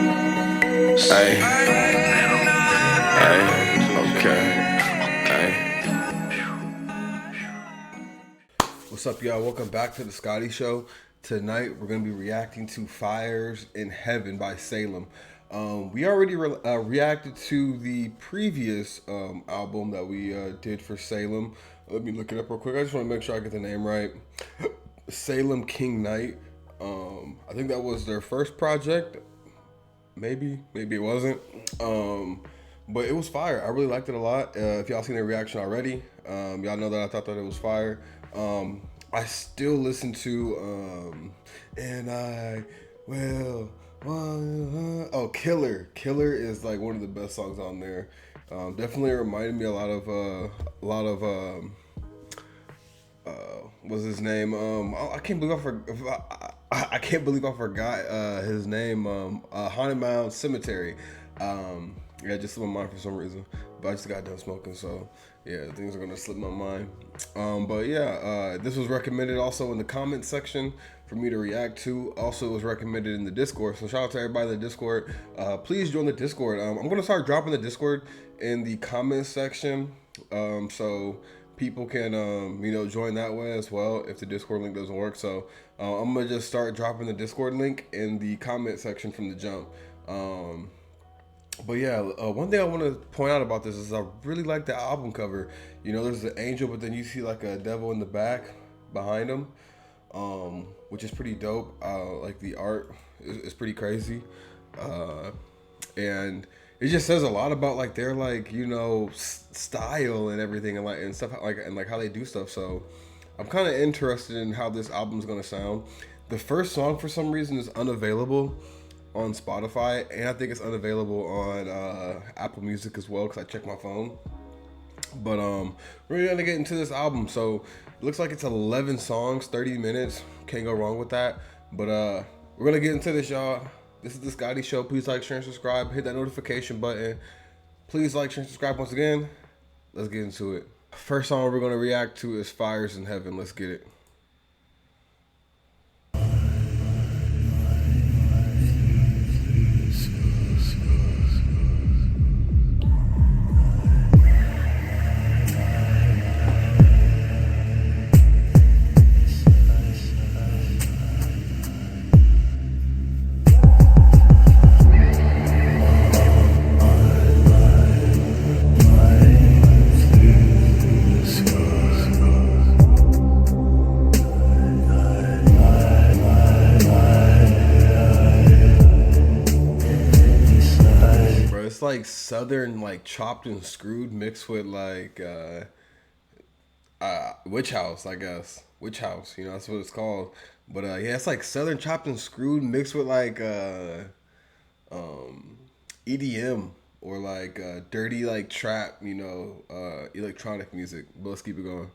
Hey, okay, hey. What's up, y'all? Welcome back to the Scotty Show. Tonight we're gonna be reacting to "Fires in Heaven" by Salem. We already reacted to the previous album that we did for Salem. Let me look it up real quick. I just want to make sure I get the name right. Salem King Knight. I think that was their first project. Maybe it wasn't. But it was fire. I really liked it a lot. If y'all seen the reaction already, y'all know that I thought that it was fire. I still listen to and I will. Oh, Killer is like one of the best songs on there. Definitely reminded me a lot of what's his name? I can't believe I can't believe I forgot his name. Haunted Mound Cemetery. Yeah, just slipped my mind for some reason. But I just got done smoking, so yeah, things are gonna slip my mind. But yeah, this was recommended also in the comment section for me to react to. Also, it was recommended in the Discord. So shout out to everybody in the Discord. Please join the Discord. I'm gonna start dropping the Discord in the comment section, so people can join that way as well if the Discord link doesn't work. So I'm gonna just start dropping the Discord link in the comment section from the jump. But yeah, one thing I want to point out about this is I really like the album cover. You know, there's the angel, but then you see like a devil in the back behind him, which is pretty dope. Like the art is pretty crazy, and it just says a lot about like their style and everything and stuff and how they do stuff. So I'm kind of interested in how this album's gonna sound. The first song for some reason is unavailable on Spotify, and I think it's unavailable on Apple Music as well because I checked my phone. But we're gonna get into this album. So it looks like it's 11 songs, 30 minutes. Can't go wrong with that. But we're gonna get into this, y'all. This is the Scotty Show. Please like, share, and subscribe. Hit that notification button. Please like, share, and subscribe once again. Let's get into it. First song we're gonna react to is "Fires in Heaven." Let's get it. It's like southern, like chopped and screwed mixed with like witch house, I guess. Witch house, that's what it's called. But yeah, it's like southern chopped and screwed mixed with like EDM or like dirty like trap, electronic music. But let's keep it going.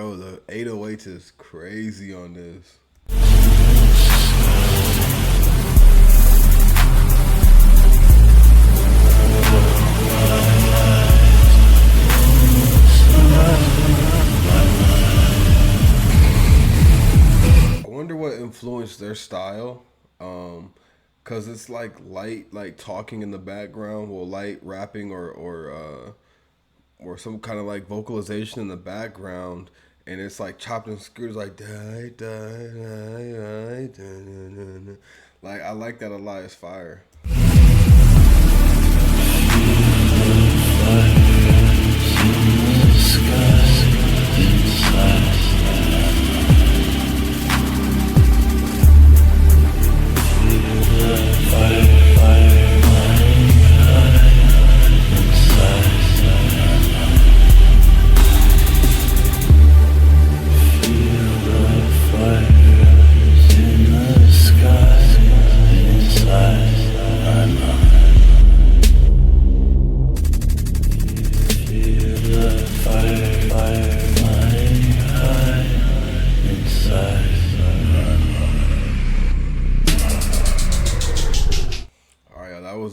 The 808 is crazy on this. I wonder what influenced their style, cause it's like light, like talking in the background, well, light rapping or some kind of like vocalization in the background, and it's like chopped and screwed, like die, die, die, die, die, die. Like I like that a lot. It's fire. Fire in the sky.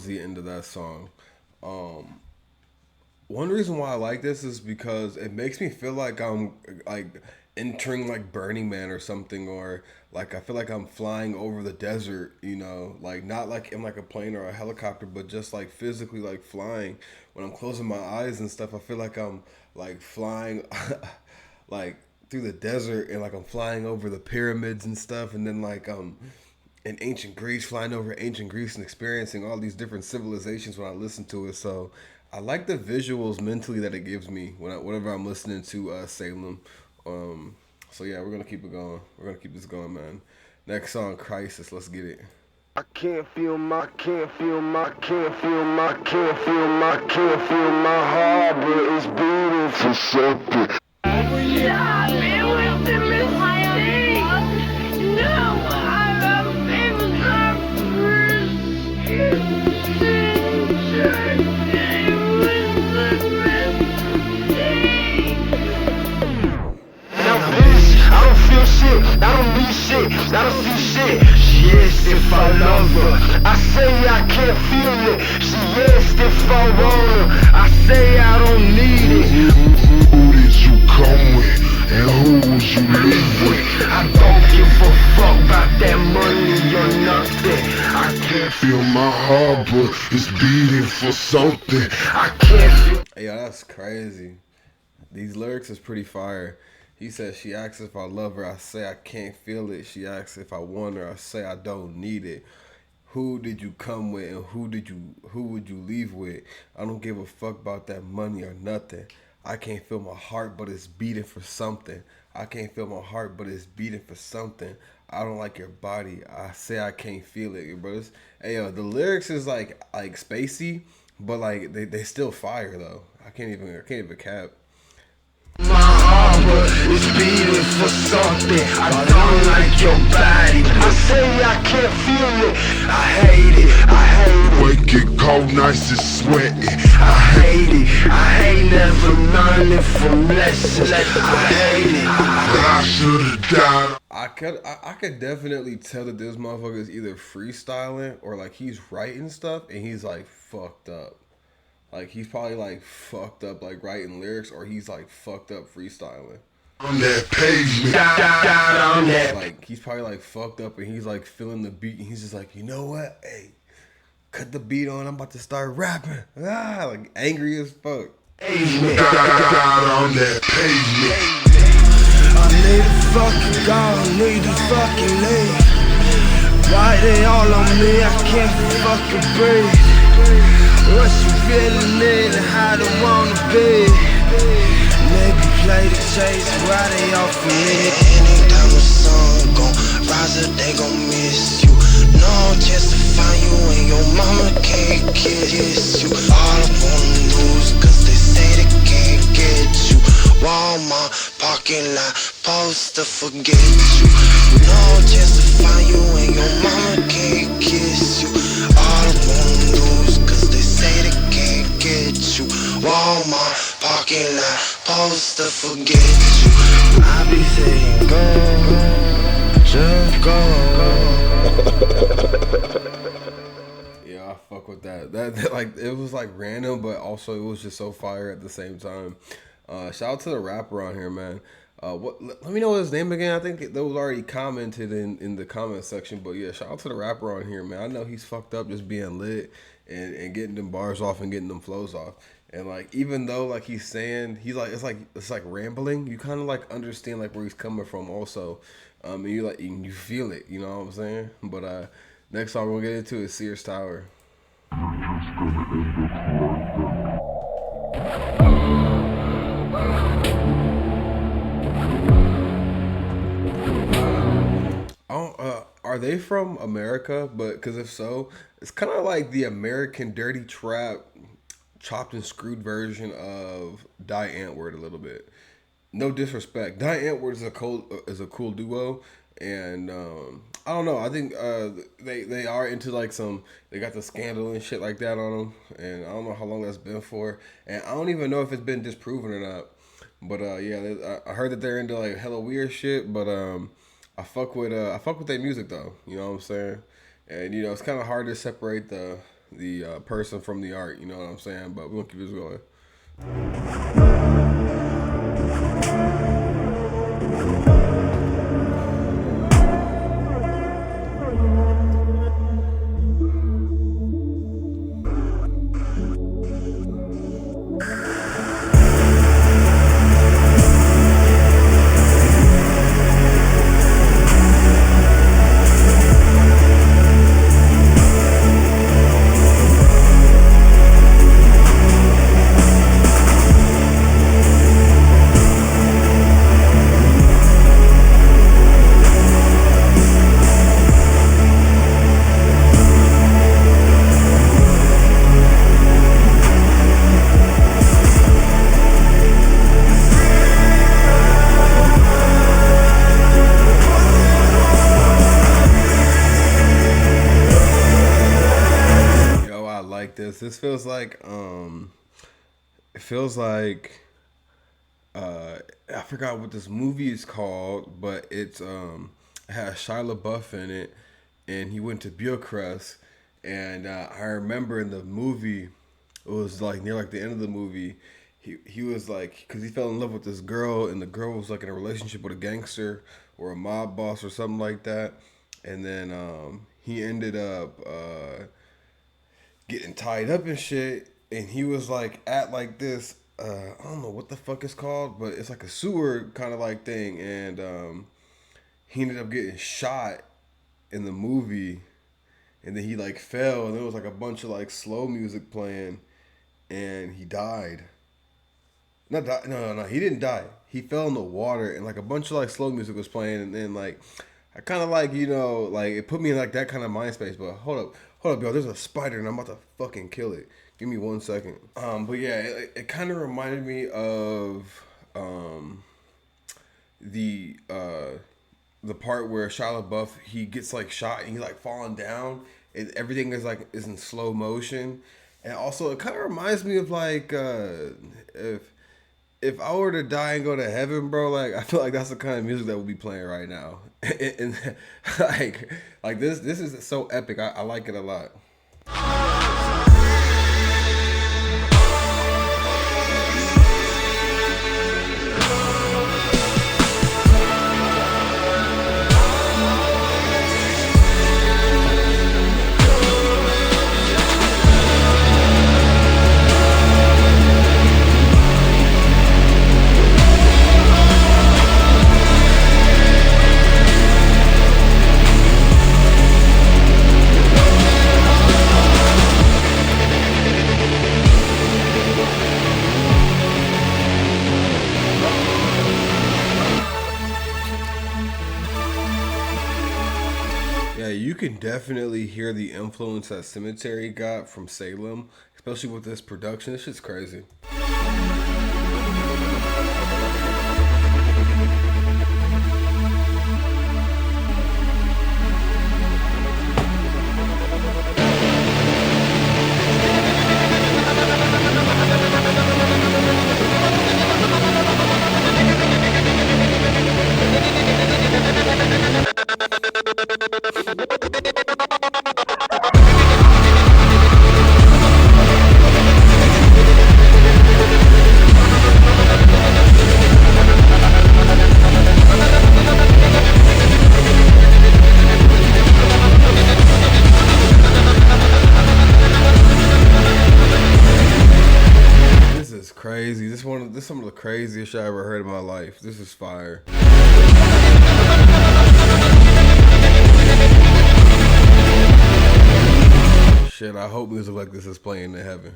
the end of that song. Um, One reason why I like this is because it makes me feel like I'm like entering like Burning Man or something, or like I feel like I'm flying over the desert, like not like in like a plane or a helicopter, but just like physically like flying. When I'm closing my eyes and stuff, I feel like I'm like flying like through the desert, and like I'm flying over the pyramids and stuff, and then like in ancient Greece, flying over ancient Greece and experiencing all these different civilizations when I listen to it. So I like the visuals mentally that it gives me whenever I'm listening to Salem. Um, so yeah, we're gonna keep it going. We're gonna keep this going, man. Next song, Crisis. Let's get it. I can't feel my, can't feel my, can't feel my, can't feel my, can't feel my heart, but it's beating for something. Stop! It was the mistake! No! I'm Now bitch, I don't feel shit, I don't need shit, I don't see shit. She asked if I love her, I say I can't feel it. She asked if I want her, I say I don't need it. Who did you come with, and who would you leave with? I don't give a fuck about that money or nothing. I can't feel my heart, but it's beating for something. I can't feel. Hey, yo, that's crazy. These lyrics is pretty fire. He says she asks if I love her, I say I can't feel it. She asks if I want her, I say I don't need it. Who did you come with, and who would you leave with? I don't give a fuck about that money or nothing. I can't feel my heart, but it's beating for something. I can't feel my heart, but it's beating for something. I don't like your body. I say I can't feel it, bro. Hey yo, the lyrics is like spacey, but like they still fire though. I can't even cap. My heart, but it's beating for something. I don't like your body. I say I can't feel it. I hate it. I hate it. Wake it cold, nice and sweaty. I hate it. I hate never learning from lessons. I hate it. I should've died. I could definitely tell that this motherfucker is either freestyling or like he's writing stuff and he's like fucked up. Like he's probably like fucked up like writing lyrics, or he's like fucked up freestyling. On that pavement, down on that. Like he's probably like fucked up and he's like feeling the beat and he's just like, you know what? Hey, cut the beat on. I'm about to start rapping. Like angry as fuck. Pavement, down on that pavement. I need a fucking God, need a fucking leave. Why they all on me? I can't fucking breathe. What you really need and how they wanna be. Maybe play the chase, why they off me. Anytime the sun gon' rise up, they gon' miss you. No chance to find you and your mama can't kiss you. All up on the news cause they say they can't get you. Walmart parking lot poster forget you. No chance to find you and your mama can't kiss you. All up on the news cause they say they can't get you. Walmart parking lot poster forget you. I be saying go, just go. Yeah, I fuck with that. That like it was like random, but also it was just so fire at the same time. Shout out to the rapper on here, man. Let me know his name again. I think that was already commented in the comment section, but yeah, shout out to the rapper on here, man. I know he's fucked up just being lit and getting them bars off and getting them flows off. And like even though like he's saying it's like rambling, you kind of like understand like where he's coming from also, and you feel it, you know what I'm saying? But next song we'll get into is Sears Tower. Are they from America? But because if so, it's kind of like the American dirty trap, chopped and screwed version of Die Antwoord a little bit. No disrespect, Die Antwoord is a cool duo, and I don't know. I think they are into like they got the scandal and shit like that on them, and I don't know how long that's been for, and I don't even know if it's been disproven or not. But yeah, I heard that they're into like hella weird shit, but I fuck with their music though. You know what I'm saying? And it's kind of hard to separate the person from the art. You know what I'm saying? But we're gonna keep this going. This feels like it feels like I forgot what this movie is called, but it has Shia LaBeouf in it, and he went to Bucharest, and I remember in the movie, it was like near like the end of the movie, he was like, because he fell in love with this girl, and the girl was like in a relationship with a gangster or a mob boss or something like that, and then he ended up getting tied up and shit, and he was like at like this I don't know what the fuck it's called, but it's like a sewer kind of like thing, and he ended up getting shot in the movie, and then he like fell, and there was like a bunch of like slow music playing, and he died. Not die, no, he didn't die. He fell in the water, and like a bunch of like slow music was playing, and then like I kind of like, you know, like it put me in like that kind of mind space. But hold up, yo, there's a spider, and I'm about to fucking kill it. Give me 1 second. But yeah, it kind of reminded me of the part where Shia LaBeouf, he gets like shot and he's like falling down, and everything is in slow motion. And also it kind of reminds me of like if I were to die and go to heaven, bro, like I feel like that's the kind of music that would be playing right now. And like this is so epic. I like it a lot. You can definitely hear the influence that Cemetery got from Salem, especially with this production. This shit's crazy. Crazy. This is some of the craziest shit I ever heard in my life. This is fire. Shit, I hope music like this is playing in heaven.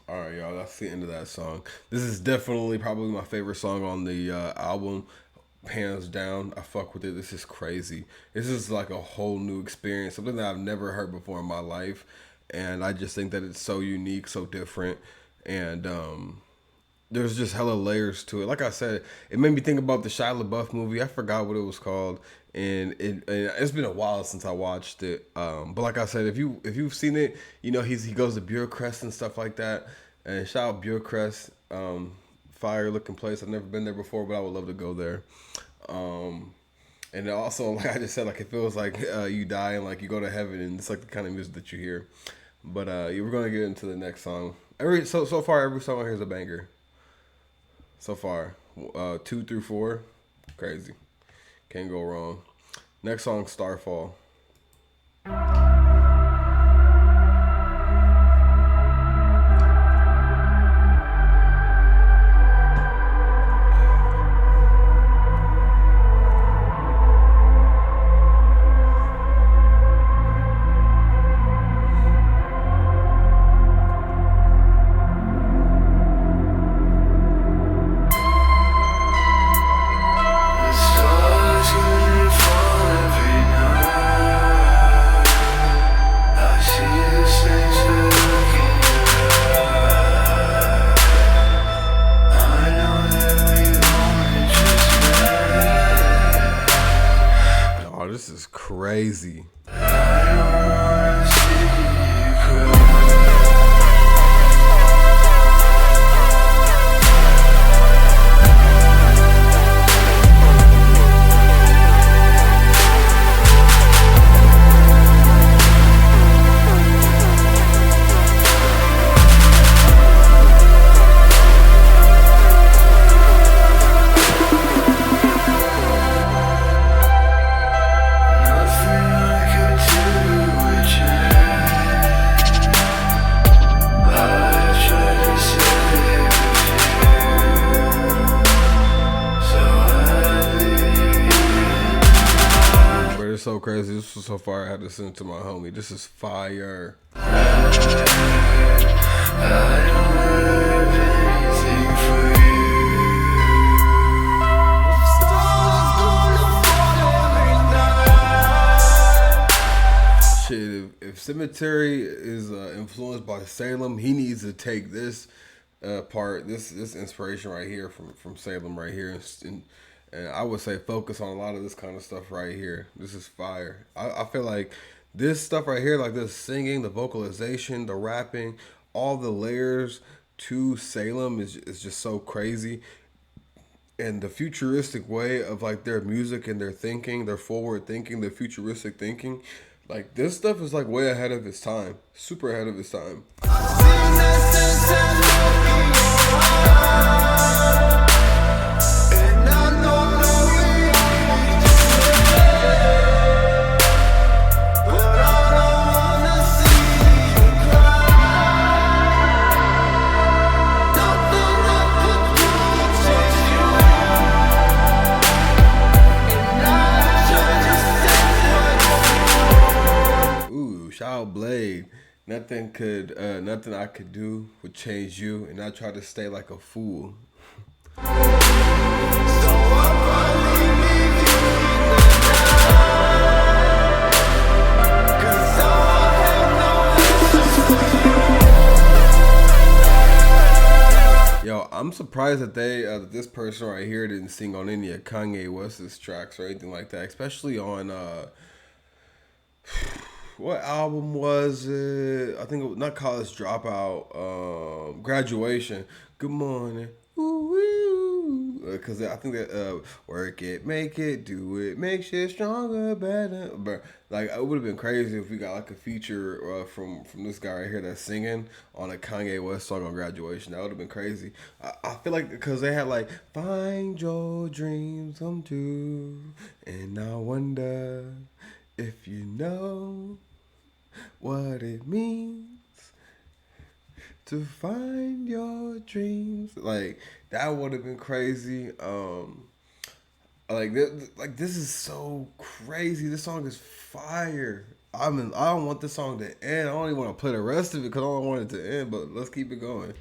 Alright, y'all, that's the end of that song. This is definitely probably my favorite song on the album. Hands down, I fuck with it. This is crazy. This is like a whole new experience, something that I've never heard before in my life. And I just think that it's so unique, so different. And there's just hella layers to it. Like I said, it made me think about the Shia LaBeouf movie. I forgot what it was called, and it's been a while since I watched it. But like I said, if you've seen it, you know he goes to Burecrest and stuff like that. And shout out Burecrest, fire looking place. I've never been there before, but I would love to go there. And also, like I just said, like it feels like you die and like you go to heaven, and it's like the kind of music that you hear. But we're gonna get into the next song. So far, every song here is a banger. So far, 2 through 4, crazy, can't go wrong. Next song, Starfall. This is crazy. So crazy. This was so far. I had to send it to my homie. This is fire. Shit, if Cemetery is influenced by Salem, he needs to take this part, this inspiration right here from Salem right here, and I would say focus on a lot of this kind of stuff right here. This is fire. I feel like this stuff right here, like this singing, the vocalization, the rapping, all the layers to Salem is just so crazy. And the futuristic way of like their music and their thinking, their forward thinking, their futuristic thinking, like this stuff is like way ahead of its time. Super ahead of its time. Blade, nothing I could do would change you, and I try to stay like a fool. Yo, I'm surprised that this person right here didn't sing on any of Kanye West's tracks or anything like that, especially on what album was it? I think it was not College Dropout, Graduation. Good morning. Because I think that work it, make it, do it, makes you stronger, better. But like, it would have been crazy if we got like a feature from this guy right here that's singing on a Kanye West song on Graduation. That would have been crazy. I feel like because they had like find your dreams come true, and I wonder if you know what it means to find your dreams. Like, that would have been crazy. This is so crazy. This song is fire. I don't want this song to end. I don't even want to play the rest of it because I don't want it to end, but let's keep it going.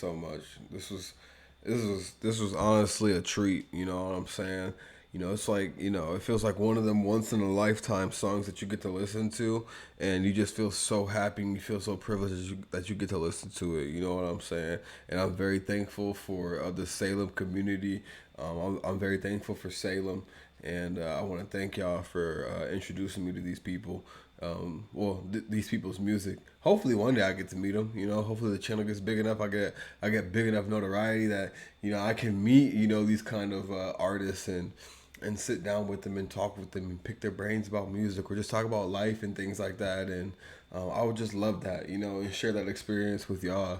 so much. This was honestly a treat. You know what I'm saying? It's like, it feels like one of them once in a lifetime songs that you get to listen to, and you just feel so happy and you feel so privileged that you get to listen to it. You know what I'm saying? And I'm very thankful for the Salem community. I'm very thankful for Salem, and I want to thank y'all for introducing me to these people. These people's music. Hopefully one day I get to meet them. Hopefully the channel gets big enough. I get big enough notoriety that I can meet these kind of artists and sit down with them and talk with them and pick their brains about music or just talk about life and things like that. And I would just love that, and share that experience with y'all.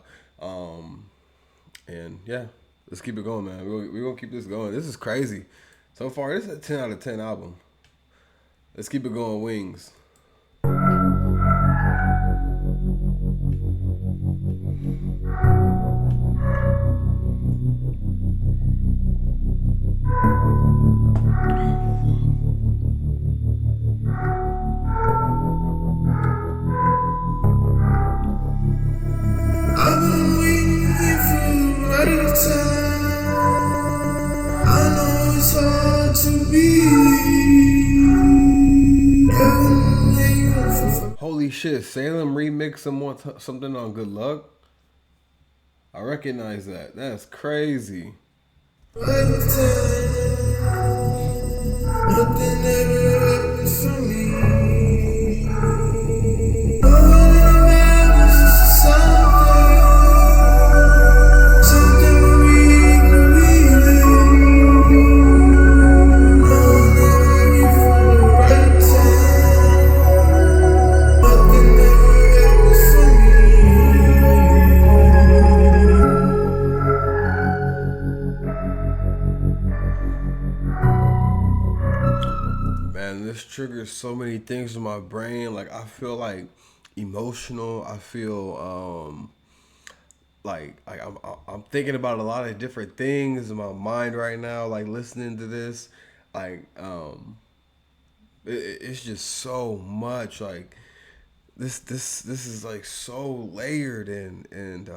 And yeah, let's keep it going, man. We're gonna keep this going. This is crazy. So far, this is a 10 out of 10 album. Let's keep it going, Wings. I've been waiting here for the right time. I know it's hard to be. Holy shit, Salem remixed something on Good Luck? I recognize that. That's crazy. Right time. Nothing ever happens for me. Man, this triggers so many things in my brain. Like, I feel like emotional. I feel like I'm thinking about a lot of different things in my mind right now. Like, listening to this, like it's just so much. Like, this is like so layered, and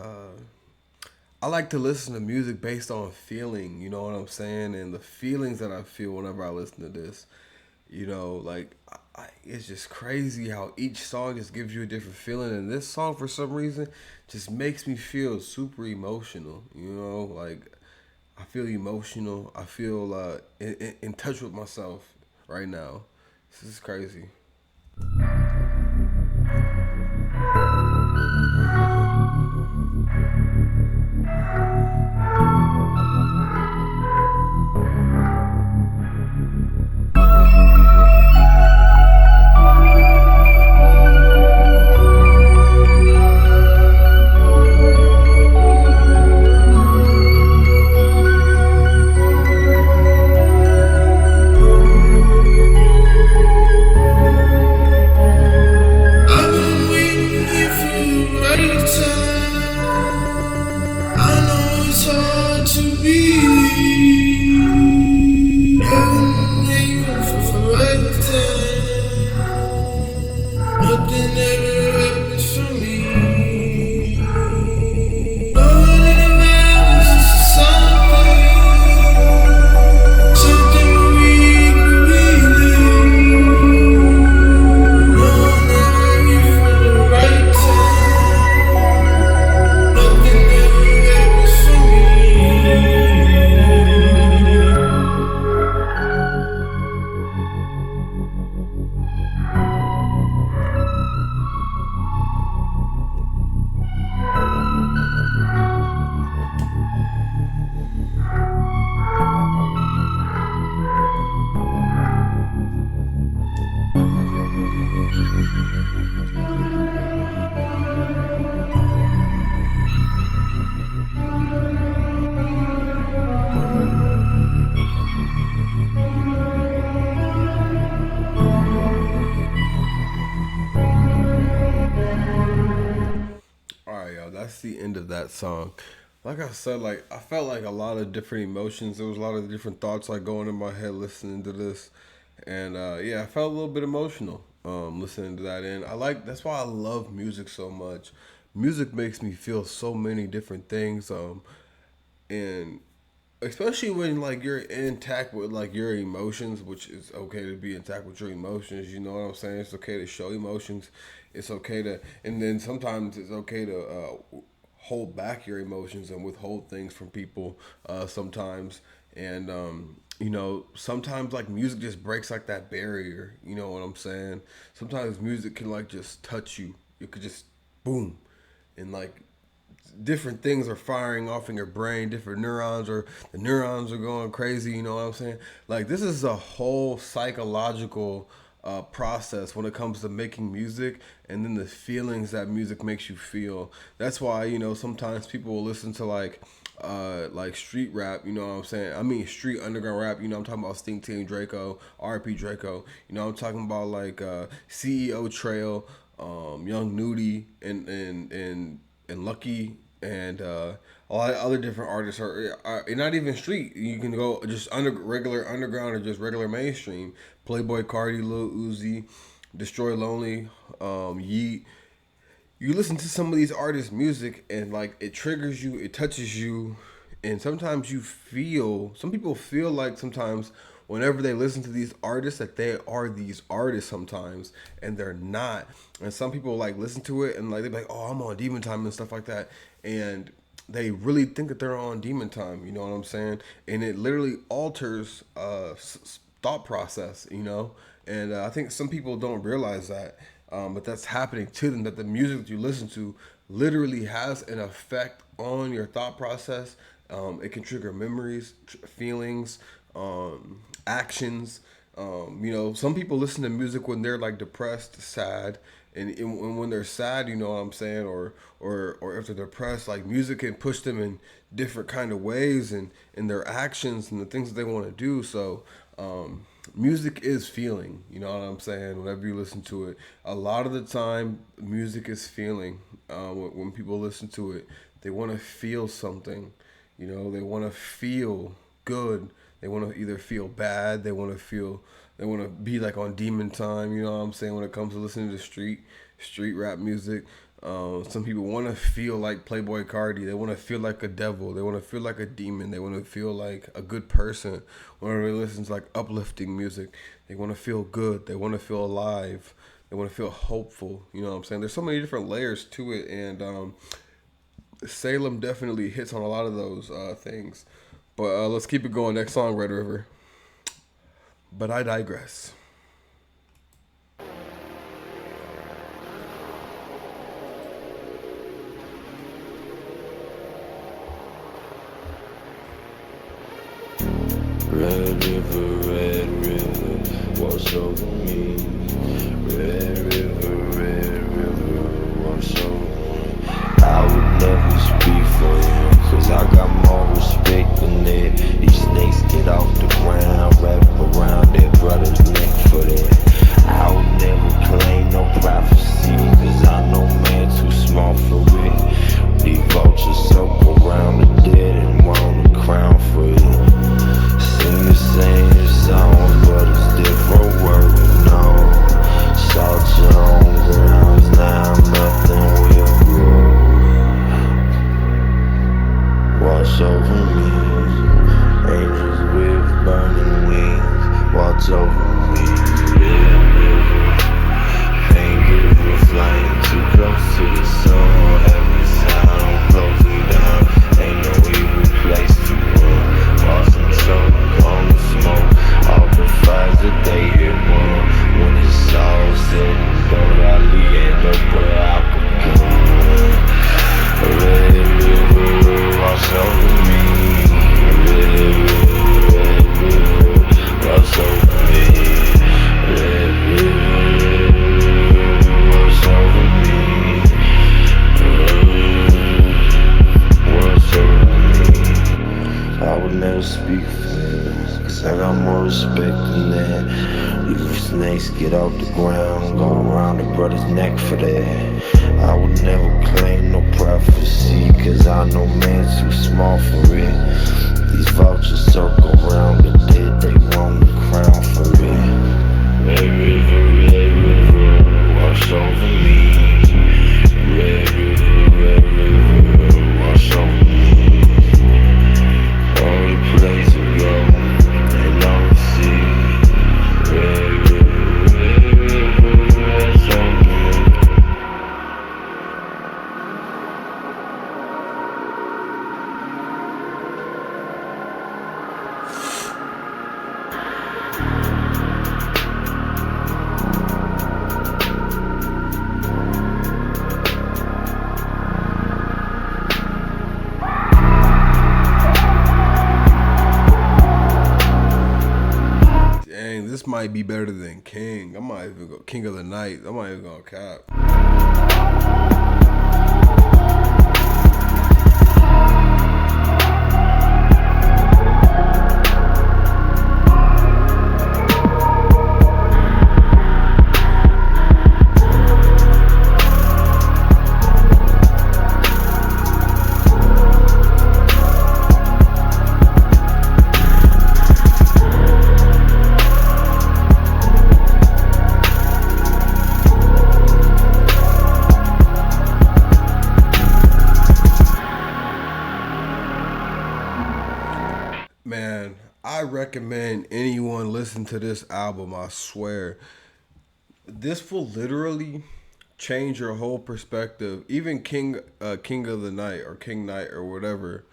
I like to listen to music based on feeling. You know what I'm saying? And the feelings that I feel whenever I listen to this. Like, it's just crazy how each song just gives you a different feeling. And this song, for some reason, just makes me feel super emotional. Like, I feel emotional. I feel in touch with myself right now. This is crazy. That's the end of that song. Like I said, like, I felt like a lot of different emotions. There was a lot of different thoughts like going in my head listening to this, and yeah, I felt a little bit emotional listening to that. And that's why I love music so much, music makes me feel so many different things. And especially when like you're intact with like your emotions, which is okay to be intact with your emotions. You know what I'm saying? It's okay to show emotions. It's okay to, and then sometimes it's okay to hold back your emotions and withhold things from people. Sometimes, and sometimes like music just breaks like that barrier. You know what I'm saying? Sometimes music can like just touch you. It could just boom, and like different things are firing off in your brain, different neurons, or the neurons are going crazy. You know what I'm saying? Like this is a whole psychological process when it comes to making music, and then the feelings that music makes you feel. That's why sometimes people will listen to like street rap. You know what I'm saying? I mean street underground rap. I'm talking about Stink Team Draco, RP Draco. I'm talking about like CEO Trail, Young Nudie, and Lucky, and a lot of other different artists are not even street. You can go just regular underground or just regular mainstream. Playboy Cardi, Lil Uzi, Destroy Lonely, Yeet. You listen to some of these artists' music and like it triggers you, it touches you, and sometimes some people feel like sometimes whenever they listen to these artists that they are these artists sometimes, and they're not. And some people like listen to it and like they're like, oh, I'm on demon time and stuff like that, and they really think that they're on demon time. You know what I'm saying? And it literally alters thought process. And I think some people don't realize that. But that's happening to them, that the music that you listen to literally has an effect on your thought process. It can trigger memories, feelings, actions. Some people listen to music when they're like depressed, sad, and when they're sad, you know what I'm saying, or if they're depressed, like music can push them in different kind of ways and in their actions and the things that they want to do. So music is feeling, you know what I'm saying? Whenever you listen to it, a lot of the time, music is feeling. When people listen to it, they want to feel something. They want to feel good. They want to either feel bad. They want to be like on demon time. You know what I'm saying? When it comes to listening to street rap music. Some people want to feel like Playboy Cardi. They want to feel like a devil. They want to feel like a demon. They want to feel like a good person. Whenever they listen to like uplifting music, they want to feel good. They want to feel alive. They want to feel hopeful. You know what I'm saying? There's so many different layers to it, and Salem definitely hits on a lot of those things. But let's keep it going. Next song, Red River. But I digress. Red river, wash over me. Red river, wash over me. I would never speak for him, cause I got more respect than that. These snakes get off the ground, wrap around their brother's neck for that. I would never claim no prophecy, cause I know man too small for it. These vultures circle around the dead and want a crown for it. Sing the same song, but it's different words, no. Salt your own grounds, now nothing will grow. Wash over me, angels with burning wings, watch over me. Anger will flying too close to the sun, every sound closing down, ain't no evil place to run. Lost control on the smoke, all the fires that they hit one. When it's all said and done, I end up where I could go. Red river, wash over me. Red river, wash over me. Red river, wash over me. Wash over me. I would never speak for them, cause I got more respect than that. These snakes get off the ground, go around the brother's neck for that. I would never claim no prophecy, cause I know man's too small for it. These vultures circle around the dead, they want the crown for it. Red river, wash over me. Red river, this might be better than King. I might even go King of the Night. I might even go cap. Man, I recommend anyone listen to this album. I swear, this will literally change your whole perspective. Even King of the Night or King Night or whatever,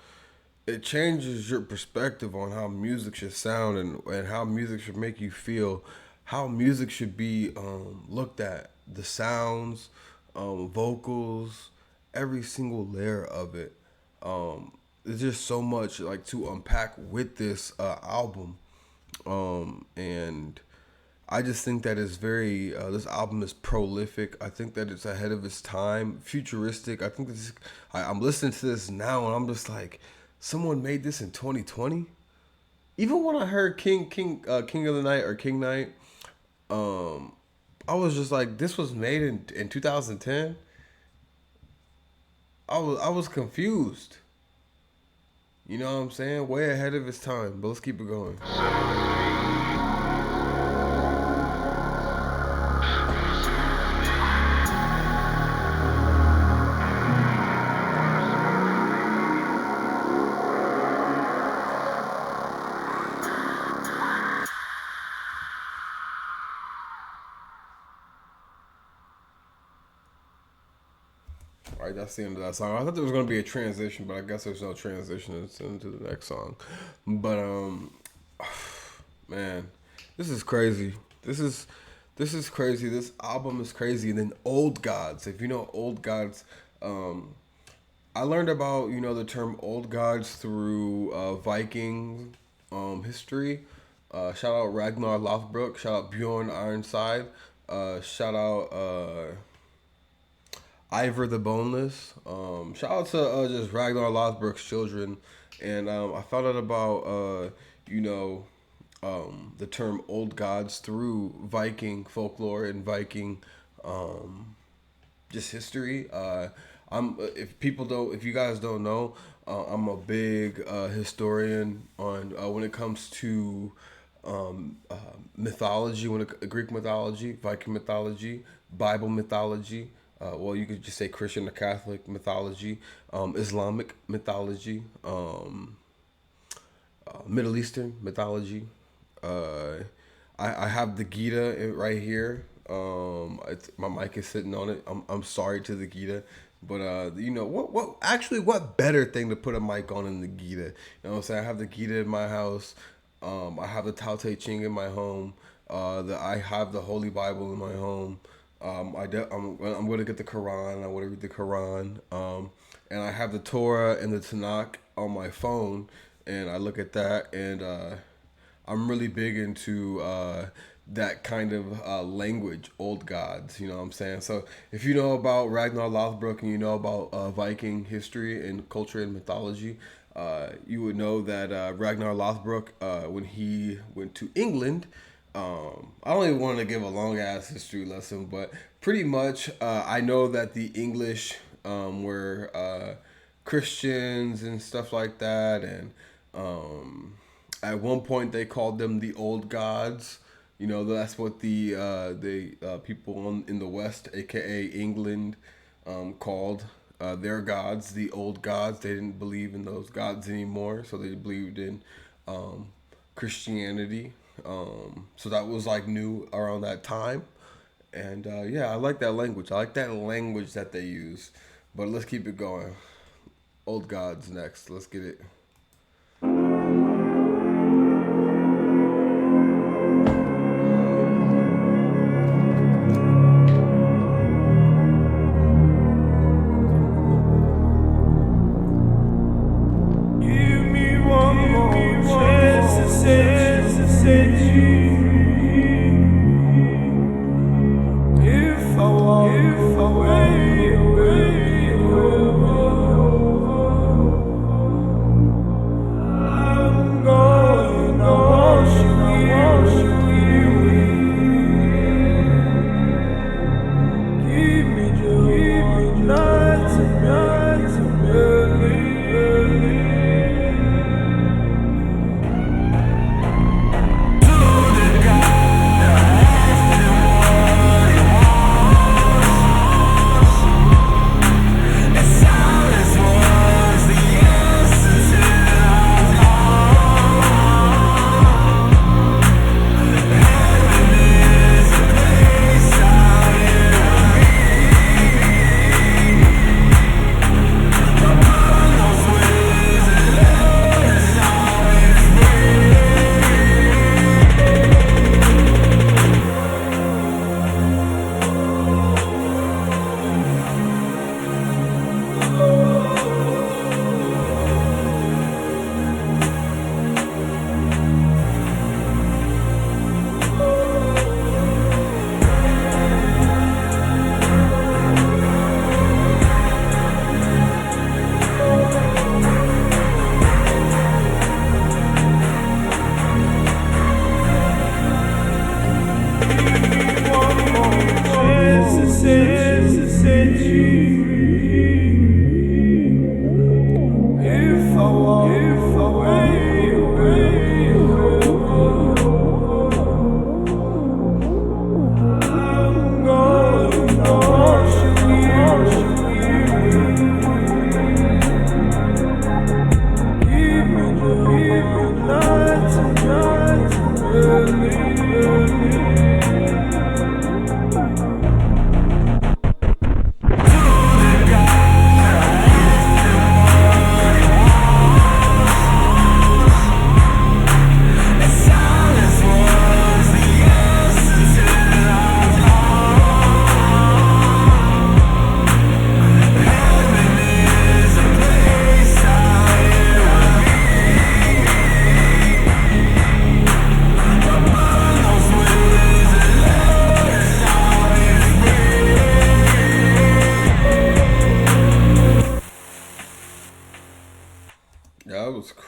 it changes your perspective on how music should sound and how music should make you feel, how music should be looked at, the sounds, vocals, every single layer of it. There's just so much like to unpack with this album, and I just think that it's very. This album is prolific. I think that it's ahead of its time, futuristic. I think this. I'm listening to this now, and I'm just like, someone made this in 2020. Even when I heard King of the Night or King Night, I was just like, this was made in 2010. I was confused. You know what I'm saying? Way ahead of its time. But let's keep it going. All right, that's the end of that song. I thought there was going to be a transition, but I guess there's no transition. It's into the next song. But man, this is crazy. This is crazy. This album is crazy. And then Old Gods. If you know Old Gods, I learned about the term Old Gods through Viking history. Shout out Ragnar Lothbrok. Shout out Bjorn Ironside. Shout out Ivor the Boneless. Shout out to just Ragnar Lothbrok's children. And I found out about the term Old Gods through Viking folklore and Viking just history. If you guys don't know, I'm a big historian on when it comes to mythology, Greek mythology, Viking mythology, Bible mythology. Well, you could just say Christian or Catholic mythology, Islamic mythology, Middle Eastern mythology. I have the Gita right here. My mic is sitting on it. I'm sorry to the Gita, but what better thing to put a mic on than the Gita? You know what I'm saying? I have the Gita in my house. I have the Tao Te Ching in my home. I have the Holy Bible in my home. I'm going to get the Quran. I want to read the Quran. And I have the Torah and the Tanakh on my phone, and I look at that, and I'm really big into that kind of language, Old Gods, you know what I'm saying? So if you know about Ragnar Lothbrok and you know about Viking history and culture and mythology, you would know that Ragnar Lothbrok, when he went to England, I don't even want to give a long ass history lesson, but pretty much I know that the English were Christians and stuff like that, and at one point they called them the Old Gods. That's what the people in the West, aka England, called their gods, the Old Gods. They didn't believe in those gods anymore, so they believed in Christianity. So that was like new around that time, and I like that language. I like that language that they use. But let's keep it going. Old Gods next. Let's get it. Give me one more chance to set you free.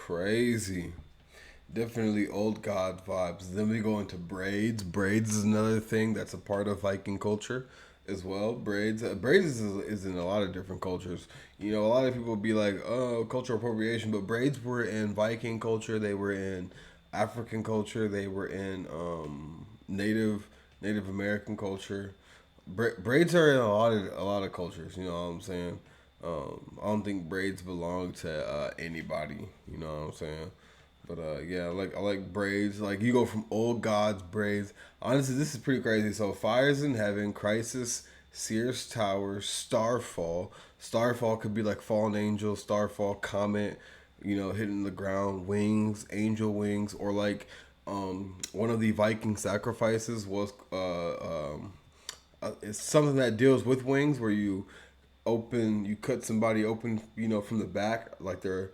crazy. Definitely old god vibes. Then we go into braids. Braids is another thing that's a part of Viking culture as well. Braids is in a lot of different cultures. You know, a lot of people be like, "Oh, cultural appropriation," but braids were in Viking culture. They were in African culture. They were in Native American culture. Braids are in a lot of cultures. You know what I'm saying? I don't think braids belong to anybody. You know what I'm saying? But yeah, I like braids. Like you go from old gods braids. Honestly, this is pretty crazy. So fires in heaven, crisis, Sears Tower, starfall. Starfall could be like fallen angel, starfall, comet. You know, hitting the ground, wings, angel wings, or like one of the Viking sacrifices was it's something that deals with wings where you cut somebody open, you know, from the back, like they're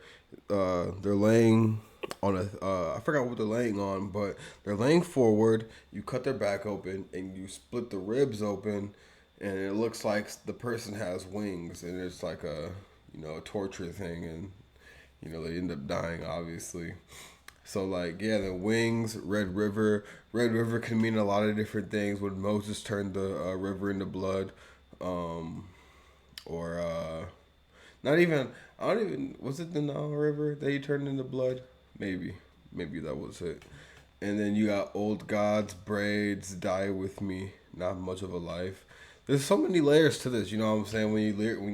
laying on I forgot what they're laying on, but they're laying forward. You cut their back open and you split the ribs open, and it looks like the person has wings, and it's like a torture thing, and they end up dying, obviously. So like yeah, the wings, Red River. Red River can mean a lot of different things. When Moses turned the river into blood, or not even. I don't even. Was it the Nile River that he turned into blood? Maybe that was it. And then you got old gods, braids, die with me, not much of a life. There's so many layers to this, you know what I'm saying? When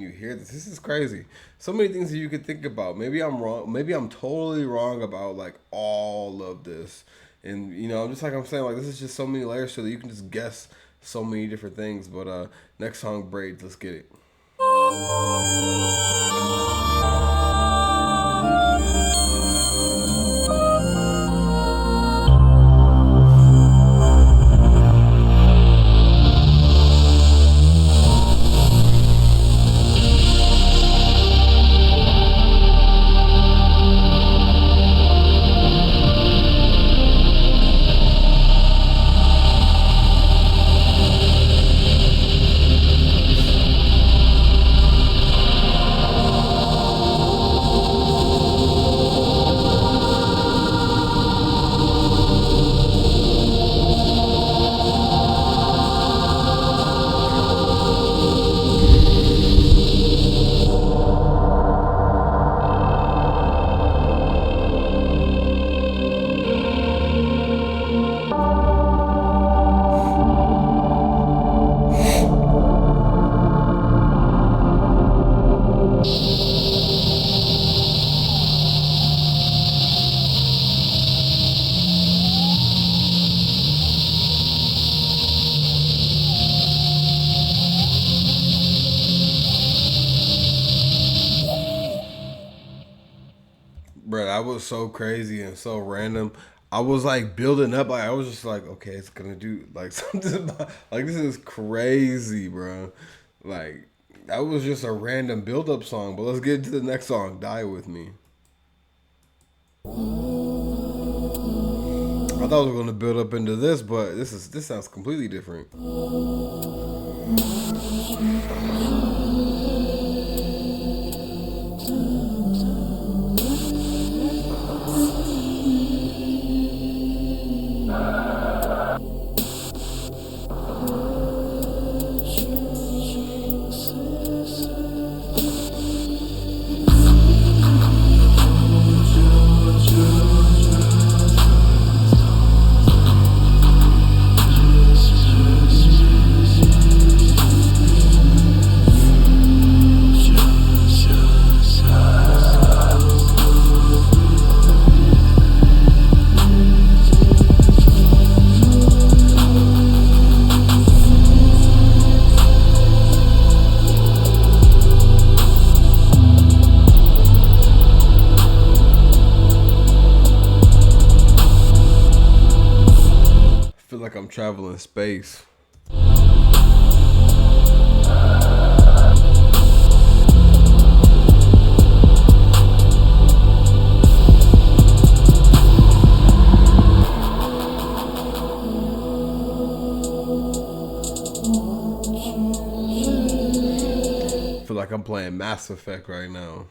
you hear this is crazy. So many things that you could think about. Maybe I'm wrong. Maybe I'm totally wrong about like all of this. And just like I'm saying, like this is just so many layers so that you can just guess so many different things. But next song, braids. Let's get it. Bro, that was so crazy and so random. I was like building up. Like I was just like, okay, it's gonna do like something. Like this is crazy, bro. Like that was just a random build up song. But let's get to the next song, "Die with Me." I thought we were gonna build up into this, but this sounds completely different. Feel like I'm traveling space. Feel like I'm playing Mass Effect right now.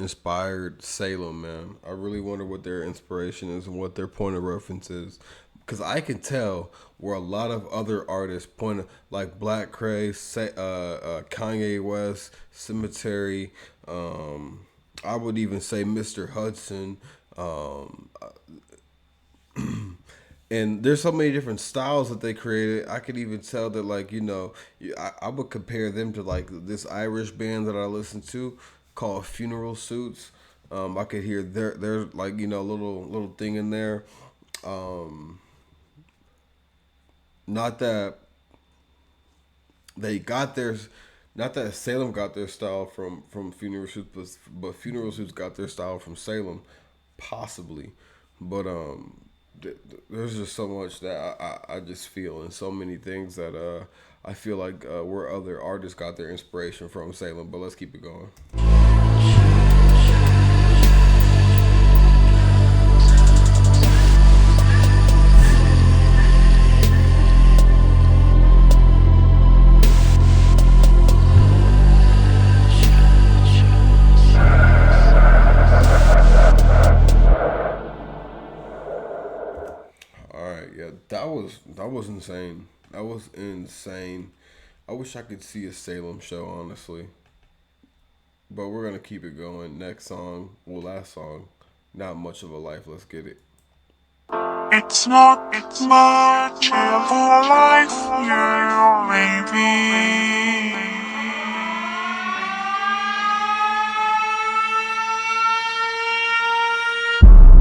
inspired Salem, man. I really wonder what their inspiration is and what their point of reference is. Because I can tell where a lot of other artists point, like Black Cray, Kanye West, Cemetery, I would even say Mr. Hudson. And there's so many different styles that they created. I could even tell that, like, you know, I would compare them to like this Irish band that I listen to called Funeral Suits. I could hear their like, you know, little thing in there. Not that they got theirs, not that Salem got their style from Funeral Suits, but Funeral Suits got their style from Salem, possibly. But there's just so much that I just feel, and so many things that I feel like where other artists got their inspiration from Salem. But let's keep it going. That was insane. That was insane. I wish I could see a Salem show, honestly. But we're gonna keep it going. Next song, well, last song, Not Much of a Life. Let's get it. It's not much of a life, yeah, maybe.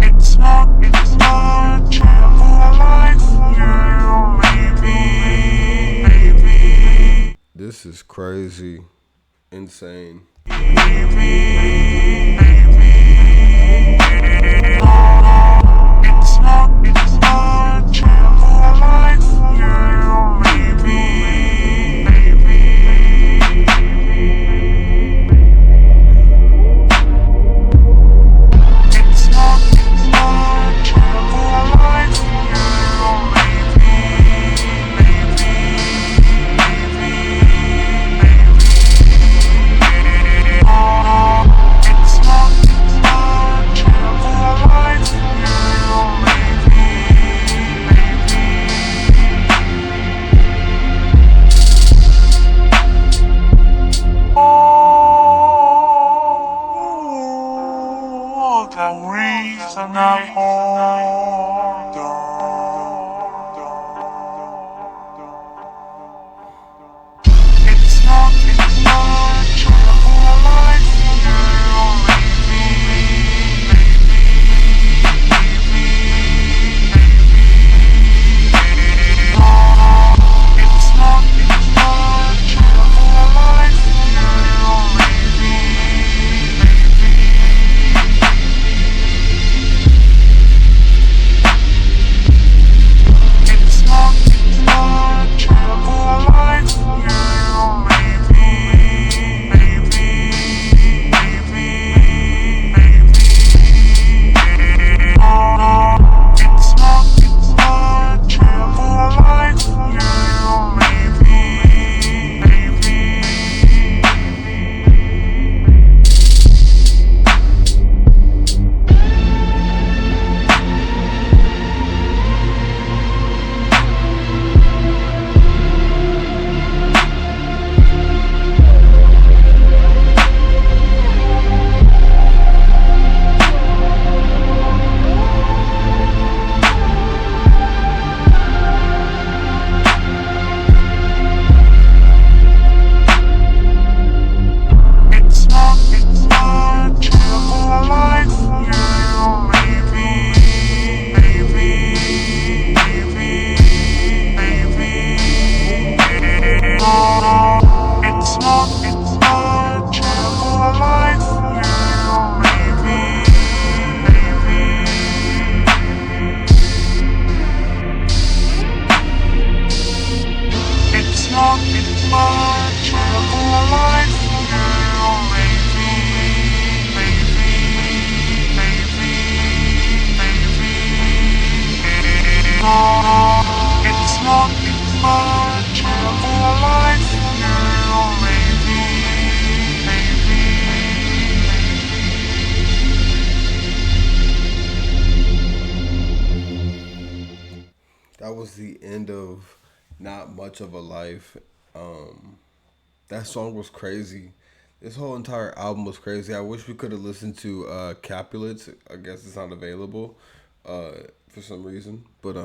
It's not much of a life, yeah, maybe. This is crazy, insane. the end of Not Much of a Life. That song was crazy. This whole entire album was crazy. I wish we could have listened to Capulets. I guess it's not available for some reason. But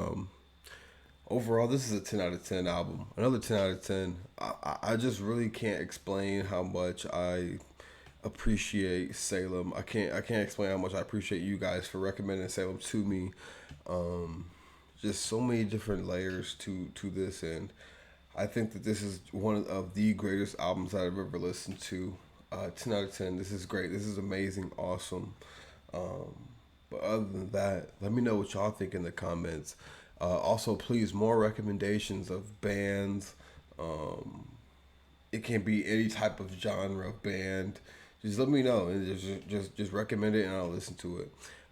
overall, this is a 10 out of 10 album. Another 10 out of 10. I just really can't explain how much I appreciate Salem. I can't explain how much I appreciate you guys for recommending Salem to me. Just so many different layers to this, and I think that this is one of the greatest albums that I've ever listened to. 10 out of 10. This is great. This is amazing, awesome. But other than that, let me know what y'all think in the comments. Also, please, more recommendations of bands. It can be any type of genre of band. Just let me know and just recommend it and I'll listen to it.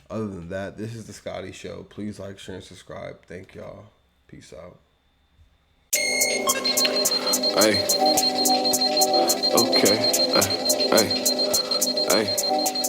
Other than that, this is the Scotty Show. Please like, share, and subscribe. Thank y'all. Peace out. Hey. Okay. Hey. Hey.